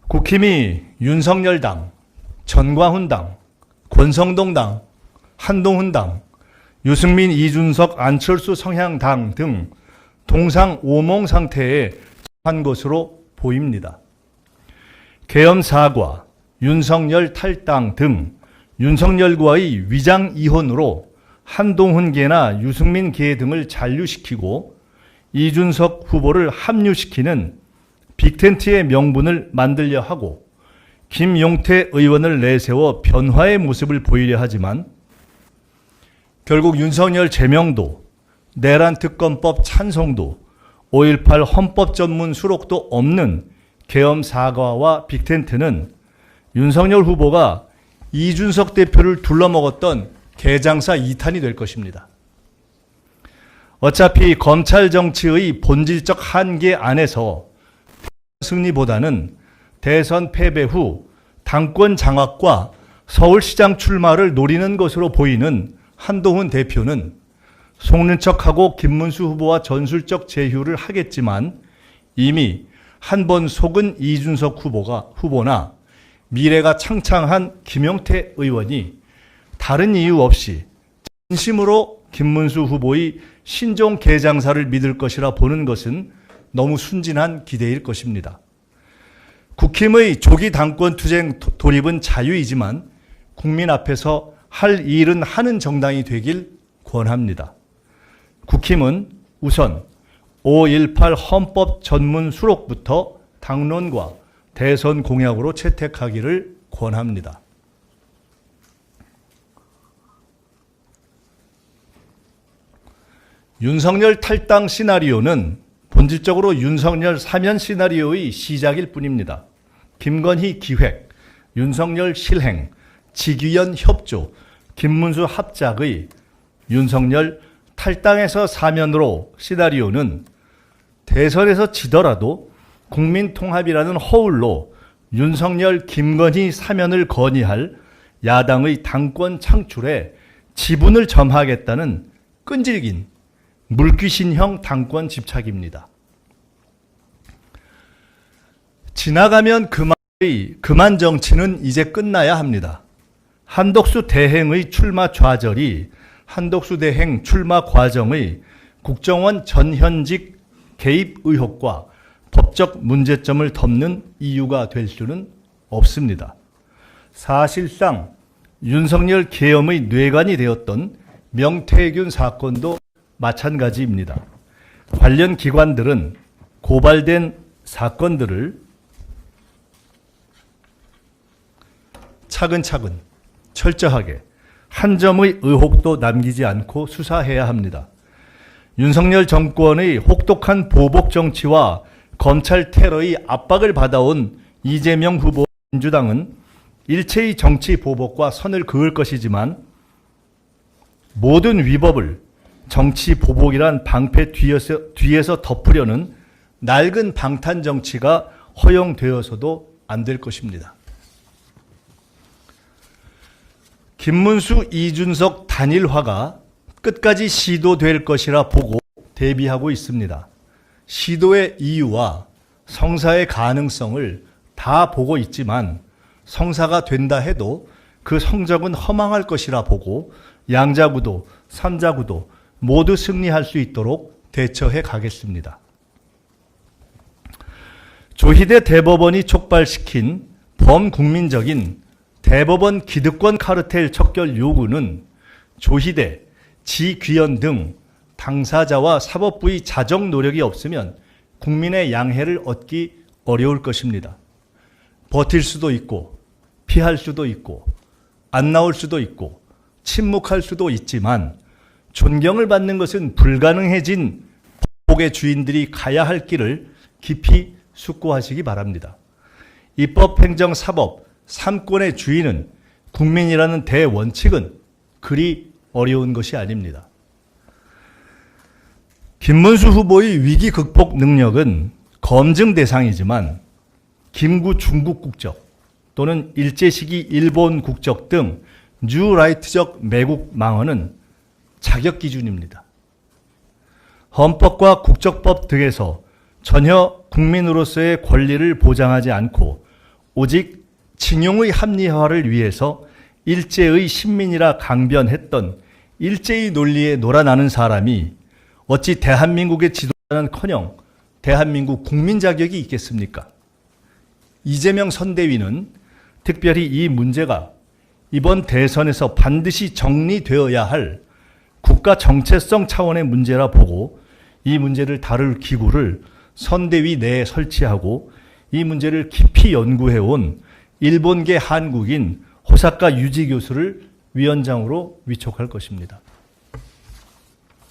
국힘이 윤석열당, 전광훈당, 권성동당, 한동훈당, 유승민, 이준석, 안철수 성향당 등 동상 오몽 상태에 처한 것으로 보입니다. 계엄 사과, 윤석열 탈당 등 윤석열과의 위장 이혼으로 한동훈계나 유승민계 등을 잔류시키고 이준석 후보를 합류시키는 빅텐트의 명분을 만들려 하고 김용태 의원을 내세워 변화의 모습을 보이려 하지만 결국 윤석열 제명도, 내란 특검법 찬성도, 5.18 헌법 전문 수록도 없는 계엄 사과와 빅텐트는 윤석열 후보가 이준석 대표를 둘러먹었던 개장사 2탄이 될 것입니다. 어차피 검찰 정치의 본질적 한계 안에서 승리보다는 대선 패배 후 당권 장악과 서울시장 출마를 노리는 것으로 보이는 한동훈 대표는 속는 척하고 김문수 후보와 전술적 제휴를 하겠지만 이미 한 번 속은 이준석 후보나 미래가 창창한 김용태 의원이 다른 이유 없이 진심으로 김문수 후보의 신종 개장사를 믿을 것이라 보는 것은 너무 순진한 기대일 것입니다. 국힘의 조기 당권 투쟁 돌입은 자유이지만 국민 앞에서 할 일은 하는 정당이 되길 권합니다. 국힘은 우선 5.18 헌법 전문 수록부터 당론과 대선 공약으로 채택하기를 권합니다. 윤석열 탈당 시나리오는 본질적으로 윤석열 사면 시나리오의 시작일 뿐입니다. 김건희 기획, 윤석열 실행, 지기현 협조, 김문수 합작의 윤석열 탈당에서 사면으로 시나리오는 대선에서 지더라도 국민통합이라는 허울로 윤석열, 김건희 사면을 건의할 야당의 당권 창출에 지분을 점하겠다는 끈질긴 물귀신형 당권 집착입니다. 지나가면 그만 정치는 이제 끝나야 합니다. 한덕수 대행의 출마 좌절이 한덕수 대행 출마 과정의 국정원 전현직 개입 의혹과 법적 문제점을 덮는 이유가 될 수는 없습니다. 사실상 윤석열 계엄의 뇌관이 되었던 명태균 사건도 마찬가지입니다. 관련 기관들은 고발된 사건들을 차근차근 철저하게 한 점의 의혹도 남기지 않고 수사해야 합니다. 윤석열 정권의 혹독한 보복 정치와 검찰 테러의 압박을 받아온 이재명 후보 민주당은 일체의 정치 보복과 선을 그을 것이지만 모든 위법을 정치 보복이란 방패 뒤에서 덮으려는 낡은 방탄 정치가 허용되어서도 안 될 것입니다. 김문수, 이준석 단일화가 끝까지 시도될 것이라 보고 대비하고 있습니다. 시도의 이유와 성사의 가능성을 다 보고 있지만 성사가 된다 해도 그 성적은 허망할 것이라 보고 양자구도, 삼자구도 모두 승리할 수 있도록 대처해 가겠습니다. 조희대 대법원이 촉발시킨 범국민적인 대법원 기득권 카르텔 척결 요구는 조희대, 지귀현 등 당사자와 사법부의 자정 노력이 없으면 국민의 양해를 얻기 어려울 것입니다. 버틸 수도 있고 피할 수도 있고 안 나올 수도 있고 침묵할 수도 있지만 존경을 받는 것은 불가능해진 법복의 주인들이 가야 할 길을 깊이 숙고하시기 바랍니다. 입법, 행정, 사법 3권의 주인은 국민이라는 대원칙은 그리 어려운 것이 아닙니다. 김문수 후보의 위기 극복 능력은 검증 대상이지만 김구 중국 국적 또는 일제시기 일본 국적 등 뉴라이트적 매국 망언은 자격 기준입니다. 헌법과 국적법 등에서 전혀 국민으로서의 권리를 보장하지 않고 오직 징용의 합리화를 위해서 일제의 신민이라 강변했던 일제의 논리에 놀아나는 사람이 어찌 대한민국의 지도자는커녕 대한민국 국민 자격이 있겠습니까? 이재명 선대위는 특별히 이 문제가 이번 대선에서 반드시 정리되어야 할 국가 정체성 차원의 문제라 보고 이 문제를 다룰 기구를 선대위 내에 설치하고 이 문제를 깊이 연구해온 일본계 한국인 호사카 유지 교수를 위원장으로 위촉할 것입니다.